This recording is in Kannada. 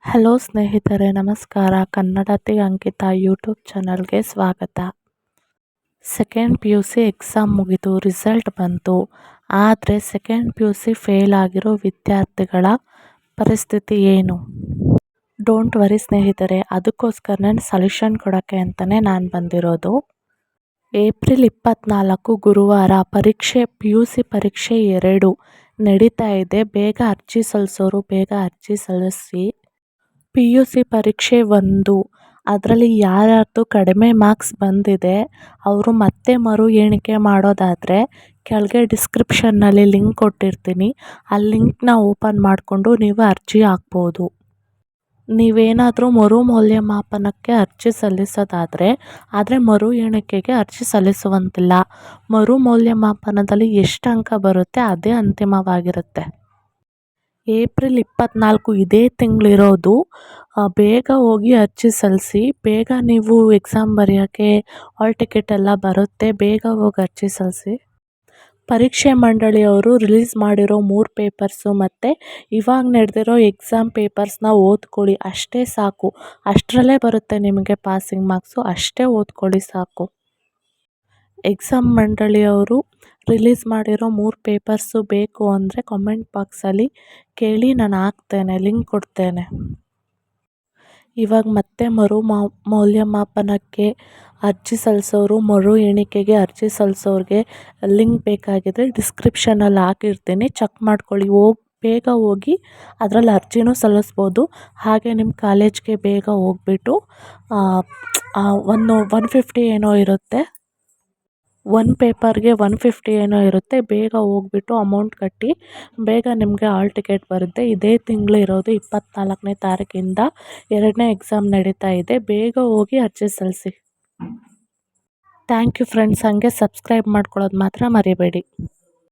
ಹಲೋ ಸ್ನೇಹಿತರೆ, ನಮಸ್ಕಾರ. ಕನ್ನಡತಿ ಅಂಕಿತಾ ಯೂಟ್ಯೂಬ್ ಚಾನಲ್ಗೆ ಸ್ವಾಗತ. Second P U C exam ಮುಗಿದು ರಿಸಲ್ಟ್ ಬಂತು. ಆದರೆ second P U C fail ಆಗಿರೋ ವಿದ್ಯಾರ್ಥಿಗಳ ಪರಿಸ್ಥಿತಿ ಏನು? ಡೋಂಟ್ ವರಿ ಸ್ನೇಹಿತರೆ, ಅದಕ್ಕೋಸ್ಕರ ನಾನು ಸೊಲ್ಯೂಷನ್ ಕೊಡೋಕ್ಕೆ ಅಂತಲೇ ನಾನು ಬಂದಿರೋದು. ಏಪ್ರಿಲ್ 24 ಗುರುವಾರ ಪಿ ಯು ಸಿ ಪರೀಕ್ಷೆ 2 ನಡೀತಾ ಇದೆ. ಬೇಗ ಅರ್ಜಿ ಸಲ್ಲಿಸೋರು ಬೇಗ ಅರ್ಜಿ ಸಲ್ಲಿಸಿ. ಪಿ ಯು ಸಿ ಪರೀಕ್ಷೆ 1 ಅದರಲ್ಲಿ ಯಾರ್ಯಾರ್ದು ಕಡಿಮೆ ಮಾರ್ಕ್ಸ್ ಬಂದಿದೆ ಅವರು ಮತ್ತೆ ಮರು ಎಣಿಕೆ ಮಾಡೋದಾದರೆ ಕೆಳಗೆ ಡಿಸ್ಕ್ರಿಪ್ಷನ್ನಲ್ಲಿ ಲಿಂಕ್ ಕೊಟ್ಟಿರ್ತೀನಿ. ಆ ಲಿಂಕ್ನ ಓಪನ್ ಮಾಡಿಕೊಂಡು ನೀವು ಅರ್ಜಿ ಹಾಕ್ಬೋದು. ನೀವೇನಾದರೂ ಮರು ಮೌಲ್ಯಮಾಪನಕ್ಕೆ ಅರ್ಜಿ ಸಲ್ಲಿಸೋದಾದರೆ ಮರು ಎಣಿಕೆಗೆ ಅರ್ಜಿ ಸಲ್ಲಿಸುವಂತಿಲ್ಲ. ಮರು ಮೌಲ್ಯಮಾಪನದಲ್ಲಿ ಎಷ್ಟು ಅಂಕ ಬರುತ್ತೆ ಅದೇ ಅಂತಿಮವಾಗಿರುತ್ತೆ. ಏಪ್ರಿಲ್ 24 ಇದೇ ತಿಂಗಳಿರೋದು. ಬೇಗ ಹೋಗಿ ಅರ್ಜಿ ಸಲ್ಲಿಸಿ. ಬೇಗ ನೀವು ಎಕ್ಸಾಮ್ ಬರೆಯೋಕ್ಕೆ ಹಾಲ್ ಟಿಕೆಟ್ ಎಲ್ಲ ಬರುತ್ತೆ. ಬೇಗ ಹೋಗಿ ಅರ್ಜಿ ಸಲ್ಲಿಸಿ. ಪರೀಕ್ಷೆ ಮಂಡಳಿಯವರು ರಿಲೀಸ್ ಮಾಡಿರೋ 3 ಪೇಪರ್ಸು ಮತ್ತು ಇವಾಗ ನಡೆದಿರೋ ಎಕ್ಸಾಮ್ ಪೇಪರ್ಸ್ನ ಓದ್ಕೊಳ್ಳಿ, ಅಷ್ಟೇ ಸಾಕು. ಅಷ್ಟರಲ್ಲೇ ಬರುತ್ತೆ ನಿಮಗೆ ಪಾಸಿಂಗ್ ಮಾರ್ಕ್ಸು. ಅಷ್ಟೇ ಓದ್ಕೊಳ್ಳಿ ಸಾಕು. ಎಕ್ಸಾಮ್ ಮಂಡಳಿಯವರು ರಿಲೀಸ್ ಮಾಡಿರೋ 3 ಪೇಪರ್ಸು ಬೇಕು ಅಂದರೆ ಕಾಮೆಂಟ್ ಬಾಕ್ಸಲ್ಲಿ ಕೇಳಿ, ನಾನು ಹಾಕ್ತೇನೆ, ಲಿಂಕ್ ಕೊಡ್ತೇನೆ. ಇವಾಗ ಮತ್ತೆ ಮರು ಮೌಲ್ಯಮಾಪನಕ್ಕೆ ಅರ್ಜಿ ಸಲ್ಲಿಸೋರು, ಮರು ಎಣಿಕೆಗೆ ಅರ್ಜಿ ಸಲ್ಲಿಸೋರಿಗೆ ಲಿಂಕ್ ಬೇಕಾಗಿದ್ದರೆ ಡಿಸ್ಕ್ರಿಪ್ಷನಲ್ಲಿ ಹಾಕಿರ್ತೀನಿ, ಚೆಕ್ ಮಾಡ್ಕೊಳ್ಳಿ. ಬೇಗ ಹೋಗಿ ಅದರಲ್ಲಿ ಅರ್ಜಿನೂ ಸಲ್ಲಿಸ್ಬೋದು. ಹಾಗೆ ನಿಮ್ಮ ಕಾಲೇಜ್ಗೆ ಬೇಗ ಹೋಗ್ಬಿಟ್ಟು 150 ಏನೋ ಇರುತ್ತೆ, ಒಂದು ಪೇಪರ್ಗೆ 150 ಏನೋ ಇರುತ್ತೆ. ಬೇಗ ಹೋಗ್ಬಿಟ್ಟು ಅಮೌಂಟ್ ಕಟ್ಟಿ ಬೇಗ ನಿಮಗೆ ಹಾಲ್ ಟಿಕೆಟ್ ಬರುತ್ತೆ. ಇದೇ ತಿಂಗಳು ಇರೋದು. 24ನೇ ತಾರೀಕಿಂದ 2ನೇ ಎಕ್ಸಾಮ್ ನಡೀತಾ ಇದೆ. ಬೇಗ ಹೋಗಿ ಅರ್ಜಿ ಸಲ್ಲಿಸಿ. Thank you friends. ಹಾಗೆ ಸಬ್ಸ್ಕ್ರೈಬ್ ಮಾಡ್ಕೊಳ್ಳೋದು ಮಾತ್ರ ಮರಿಬೇಡಿ.